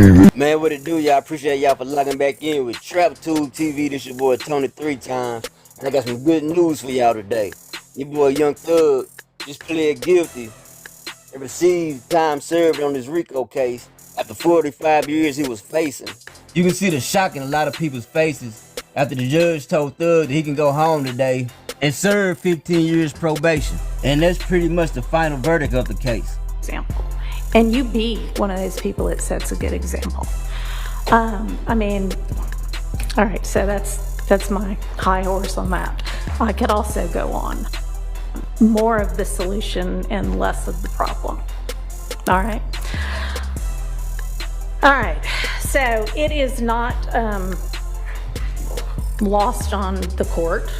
TV. Man, what it do, y'all? Appreciate y'all for logging back in with Trap Tube TV. This your boy Tony 3 times, and I got some good news for y'all today. Your boy Young Thug just pled guilty and received time served on his RICO case after 45 years he was facing. You can see the shock in a lot of people's faces after the judge told Thug that he can go home today and serve 15 years probation. And that's pretty much the final verdict of the case. Example. And you be one of those people that sets a good example. I mean, all right, so that's my high horse on that. I could also go on. More of the solution and less of the problem. All right. All right, so it is not lost on the court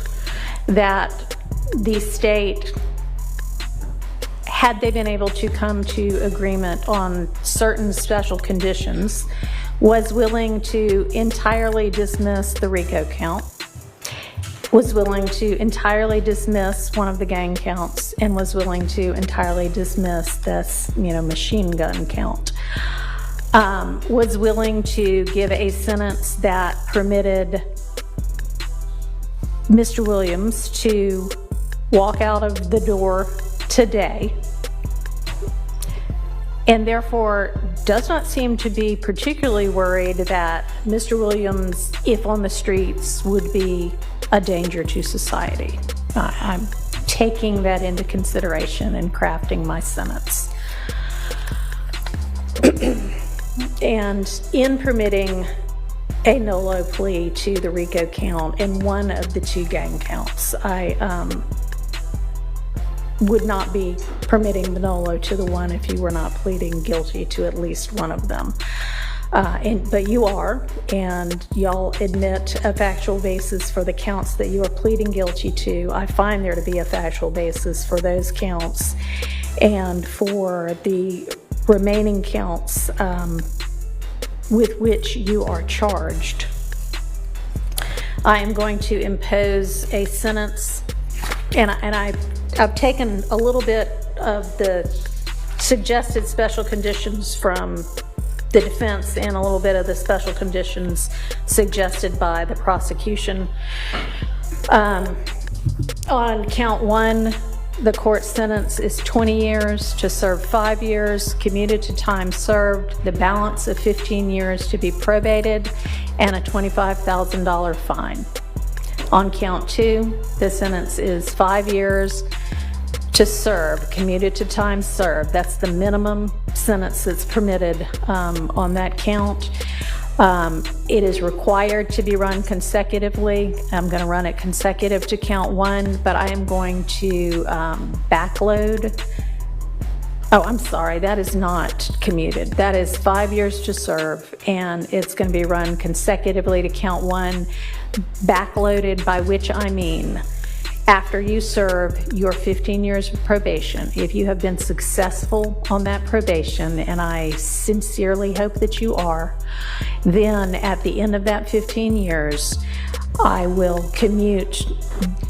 that the state, had they been able to come to agreement on certain special conditions, was willing to entirely dismiss the RICO count, was willing to entirely dismiss one of the gang counts, and was willing to entirely dismiss this, machine gun count. Was willing to give a sentence that permitted Mr. Williams to walk out of the door today, and therefore does not seem to be particularly worried that Mr. Williams, if on the streets, would be a danger to society. I'm taking that into consideration in crafting my sentence. And in permitting a NOLO plea to the RICO count and one of the two gang counts, I would not be permitting the NOLO to the one if you were not pleading guilty to at least one of them. But you are, and y'all admit a factual basis for the counts that you are pleading guilty to. I find there to be a factual basis for those counts, and for the remaining counts with which you are charged. I am going to impose a sentence, and I've taken a little bit of the suggested special conditions from the defense and a little bit of the special conditions suggested by the prosecution. On count one, the court sentence is 20 years to serve 5 years, commuted to time served, the balance of 15 years to be probated, and a $25,000 fine. On count two, the sentence is 5 years to serve, commuted to time served. That's the minimum sentence that's permitted on that count. It is required to be run consecutively. I'm going to run it consecutive to count one, but I am going to backload. Oh, I'm sorry, that is not commuted. That is 5 years to serve, and it's going to be run consecutively to count one, backloaded, by which I mean after you serve your 15 years of probation. If you have been successful on that probation, and I sincerely hope that you are, then at the end of that 15 years, I will commute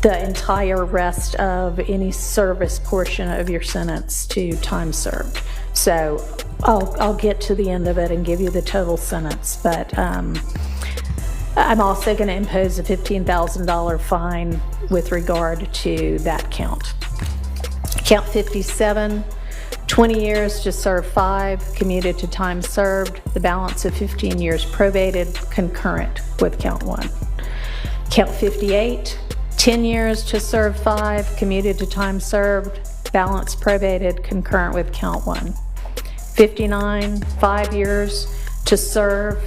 the entire rest of any service portion of your sentence to time served. So I'll get to the end of it and give you the total sentence, but I'm also going to impose a $15,000 fine with regard to that count. Count 57, 20 years to serve 5, commuted to time served, the balance of 15 years probated, concurrent with count 1. Count 58, 10 years to serve 5, commuted to time served, balance probated, concurrent with count 1. 59, 5 years to serve,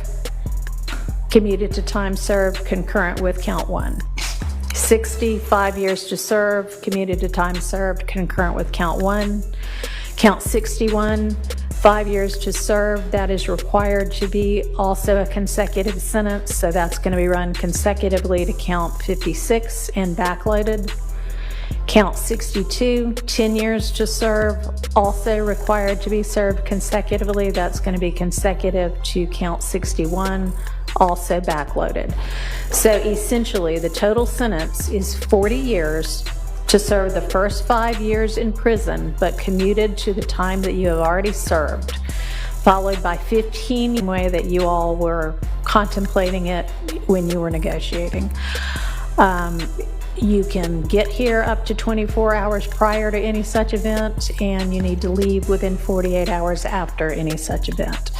commuted to time served, concurrent with count 1. 60, 5 years to serve, commuted to time served, concurrent with count 1. Count 61, 5 years to serve, that is required to be also a consecutive sentence, so that's going to be run consecutively to count 56 and backloaded. Count 62, 10 years to serve, also required to be served consecutively, that's going to be consecutive to count 61, also backloaded. So essentially, the total sentence is 40 years to serve the first 5 years in prison, but commuted to the time that you have already served. followed by 15 way that you all were contemplating it when you were negotiating. You can get here up to 24 hours prior to any such event, and you need to leave within 48 hours after any such event.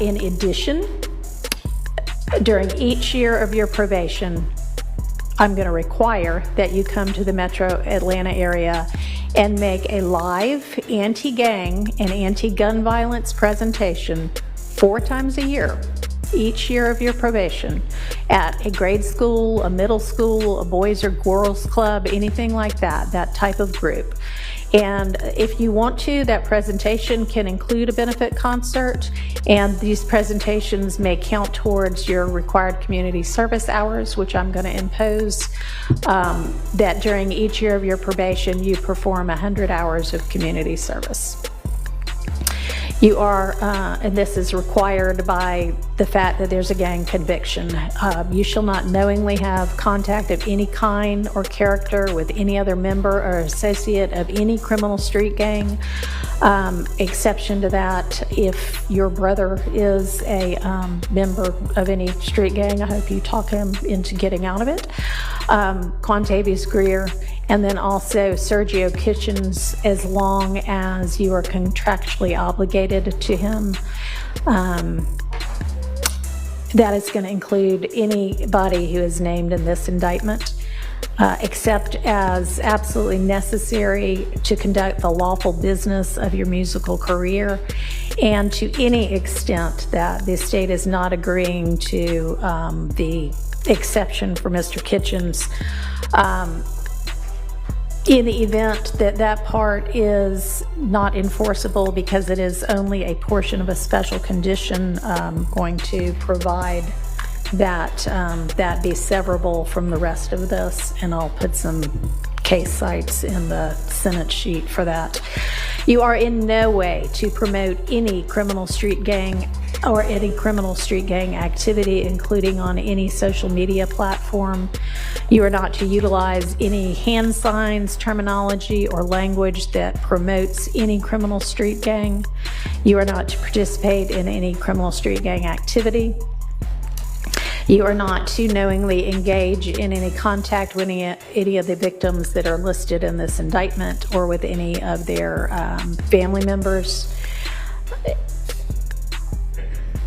In addition, during each year of your probation, I'm going to require that you come to the metro Atlanta area and make a live anti-gang and anti-gun violence presentation 4 times a year, each year of your probation, at a grade school, a middle school, a boys or girls club, anything like that, that type of group. And if you want to, that presentation can include a benefit concert, and these presentations may count towards your required community service hours, which I'm going to impose, that during each year of your probation you perform 100 hours of community service. You are, and this is required by the fact that there's a gang conviction. You shall not knowingly have contact of any kind or character with any other member or associate of any criminal street gang. Exception to that, if your brother is a member of any street gang, I hope you talk him into getting out of it. Quantavious Greer, and then also Sergio Kitchens, as long as you are contractually obligated to him. That is going to include anybody who is named in this indictment, except as absolutely necessary to conduct the lawful business of your musical career, and to any extent that the state is not agreeing to the exception for Mr. Kitchens. In the event that that part is not enforceable because it is only a portion of a special condition, going to provide that that be severable from the rest of this, and I'll put some case cites in the Senate sheet for that. You are in no way to promote any criminal street gang or any criminal street gang activity, including on any social media platform. You are not to utilize any hand signs, terminology, or language that promotes any criminal street gang. You are not to participate in any criminal street gang activity. You are not to knowingly engage in any contact with any of the victims that are listed in this indictment, or with any of their family members.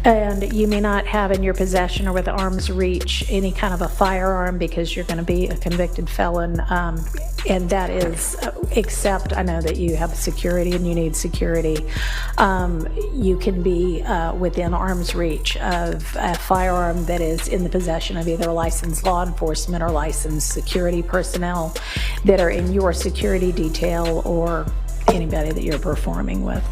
And you may not have in your possession or with arm's reach any kind of a firearm, because you're going to be a convicted felon. And that is, except I know that you have security and you need security. You can be within arm's reach of a firearm that is in the possession of either licensed law enforcement or licensed security personnel that are in your security detail, or anybody that you're performing with.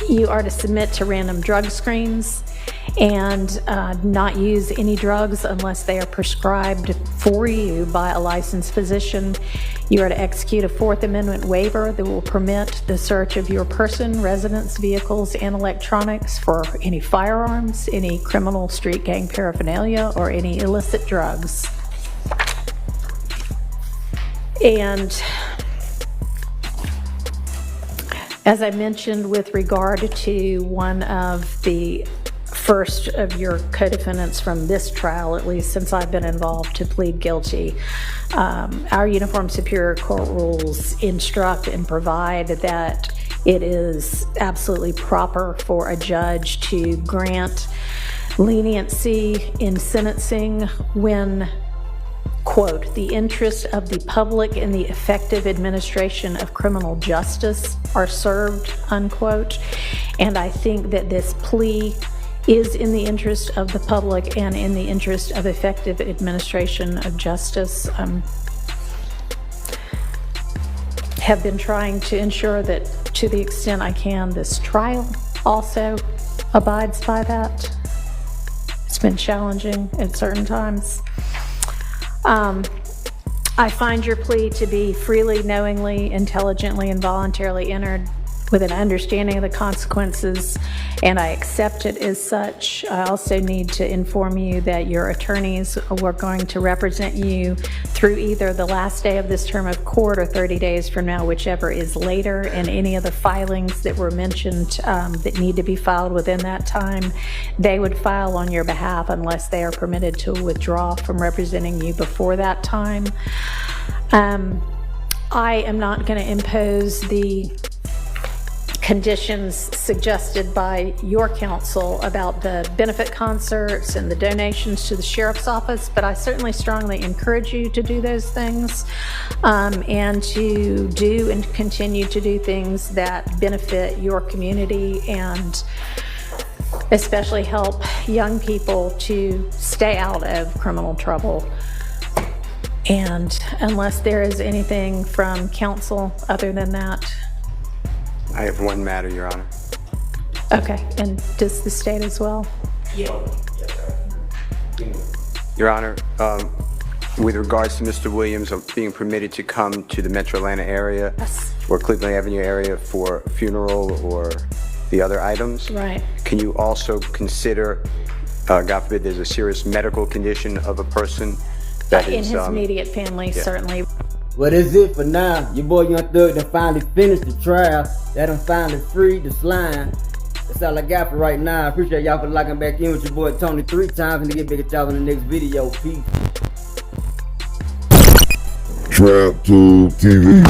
You are to submit to random drug screens and not use any drugs unless they are prescribed for you by a licensed physician. You are to execute a Fourth Amendment waiver that will permit the search of your person, residence, vehicles, and electronics for any firearms, any criminal street gang paraphernalia, or any illicit drugs. And as I mentioned, with regard to one of the first of your co-defendants from this trial, at least since I've been involved, to plead guilty, our Uniform Superior Court rules instruct and provide that it is absolutely proper for a judge to grant leniency in sentencing when, quote, the interests of the public and the effective administration of criminal justice are served, unquote. And I think that this plea is in the interest of the public and in the interest of effective administration of justice. Have been trying to ensure that, to the extent I can, this trial also abides by that. It's been challenging at certain times. I find your plea to be freely, knowingly, intelligently, and voluntarily entered with an understanding of the consequences, and I accept it as such. I also need to inform you that your attorneys were going to represent you through either the last day of this term of court or 30 days from now, whichever is later, and any of the filings that were mentioned that need to be filed within that time, they would file on your behalf unless they are permitted to withdraw from representing you before that time. I am not going to impose the conditions suggested by your counsel about the benefit concerts and the donations to the sheriff's office, but I certainly strongly encourage you to do those things, and to do and continue to do things that benefit your community and especially help young people to stay out of criminal trouble. And unless there is anything from counsel other than that. I have one matter, Your Honor. Okay, and does the state as well? Your Honor, with regards to Mr. Williams being permitted to come to the Metro Atlanta area or Cleveland Avenue area for a funeral or the other items, right? Can you also consider, God forbid, there's a serious medical condition of a person that in is his immediate family, certainly. Well, that's it for now. Your boy Young Thug done finally finished the trial. That done finally freed the slime. That's all I got for right now. I appreciate y'all for locking back in with your boy Tony 3 times, and to get bigger y'all in the next video. Peace. Trap Tube TV.